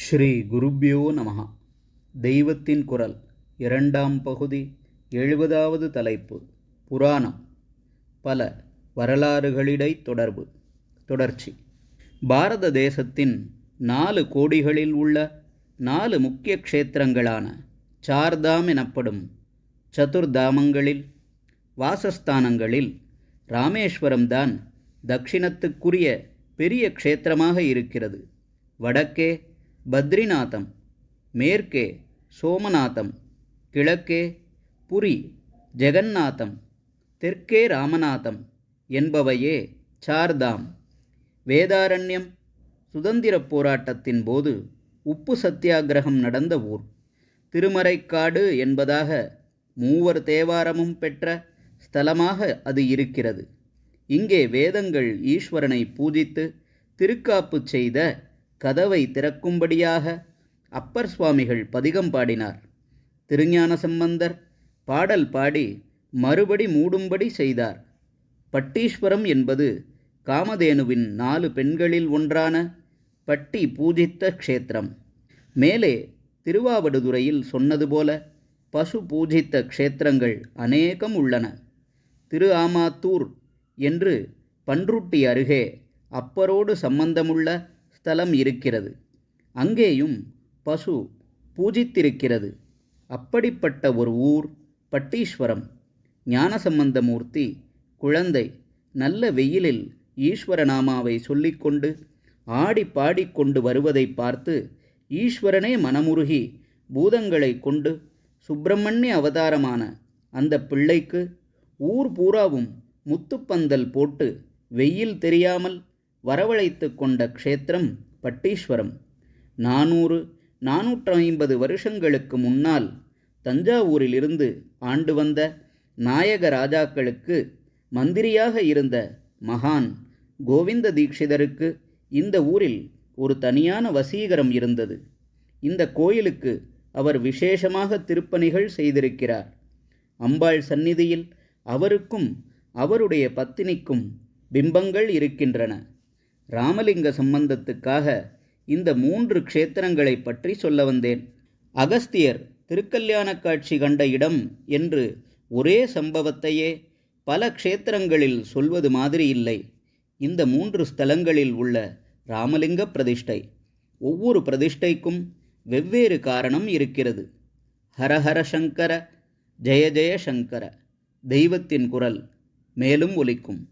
ஸ்ரீ குருப்யோ நமஹ. தெய்வத்தின் குரல் இரண்டாம் பகுதி 70வது தலைப்பு. புராணம். பல வரலாறுகளிடை தொடர்ச்சி. பாரத தேசத்தின் 4 கோடிகளில் உள்ள 4 முக்கிய க்ஷேத்திரங்களான சார்தாம் எனப்படும் சதுர்தாமங்களில் வாசஸ்தானங்களில் ராமேஸ்வரம்தான் தக்ஷிணத்துக்குரிய பெரிய க்ஷேத்திரமாக இருக்கிறது. வடக்கே பத்ரிநாதம், மேற்கே சோமநாதம், கிழக்கே புரி ஜெகந்நாதம், தெற்கே ராமநாதம் என்பவையே சார்தாம். வேதாரண்யம் சுதந்திரப் போராட்டத்தின் போது உப்பு சத்தியாகிரகம் நடந்த ஊர். திருமறைக்காடு என்பதாக 3 தேவாரமும் பெற்ற ஸ்தலமாக அது இருக்கிறது. இங்கே வேதங்கள் ஈஸ்வரனை பூஜித்து திருக்காப்பு செய்த கதவை திறக்கும்படியாக அப்பர் சுவாமிகள் பதிகம் பாடினார். திருஞான சம்பந்தர் பாடல் பாடி மறுபடி மூடும்படி செய்தார். பட்டீஸ்வரம் என்பது காமதேனுவின் 4 பெண்களில் ஒன்றான பட்டி பூஜித்த க்ஷேத்திரம். மேலே திருவாவடுதுறையில் சொன்னது போல பசு பூஜித்த க்ஷேத்திரங்கள் அநேகம் உள்ளன. திரு ஆமாத்தூர் என்று பன்ருட்டி அருகே அப்பரோடு சம்பந்தமுள்ள ஸ்தலம் இருக்கிறது. அங்கேயும் பசு பூஜித்திருக்கிறது. அப்படிப்பட்ட ஒரு ஊர் பட்டீஸ்வரம். ஞானசம்பந்தமூர்த்தி குழந்தை நல்ல வெயிலில் ஈஸ்வரநாமாவை சொல்லிக்கொண்டு ஆடி பாடிக்கொண்டு வருவதை பார்த்து ஈஸ்வரனே மனமுருகி பூதங்களை கொண்டு சுப்பிரமணிய அவதாரமான அந்த பிள்ளைக்கு ஊர் பூராவும் முத்துப்பந்தல் போட்டு வெயில் தெரியாமல் வரவழைத்து கொண்ட க்ஷேத்திரம் பட்டீஸ்வரம். 400-450 வருஷங்களுக்கு முன்னால் தஞ்சாவூரிலிருந்து ஆண்டு வந்த நாயக ராஜாக்களுக்கு மந்திரியாக இருந்த மகான் கோவிந்த தீக்ஷிதருக்கு இந்த ஊரில் ஒரு தனியான வசீகரம் இருந்தது. இந்த கோயிலுக்கு அவர் விசேஷமாக திருப்பணிகள் செய்திருக்கிறார். அம்பாள் சந்நிதியில் அவருக்கும் அவருடைய பத்தினிக்கும் பிம்பங்கள் இருக்கின்றன. ராமலிங்க சம்பந்தத்துக்காக இந்த 3 க்ஷேத்திரங்களை பற்றி சொல்ல வந்தேன். அகஸ்தியர் திருக்கல்யாண காட்சி கண்ட இடம் என்று ஒரே சம்பவத்தையே பல க்ஷேத்திரங்களில் சொல்வது மாதிரி இல்லை. இந்த 3 ஸ்தலங்களில் உள்ள ராமலிங்க பிரதிஷ்டை, ஒவ்வொரு பிரதிஷ்டைக்கும் வெவ்வேறு காரணம் இருக்கிறது. ஹரஹர சங்கர, ஜெய ஜெய சங்கர. தெய்வத்தின் குரல் மேலும் ஒலிக்கும்.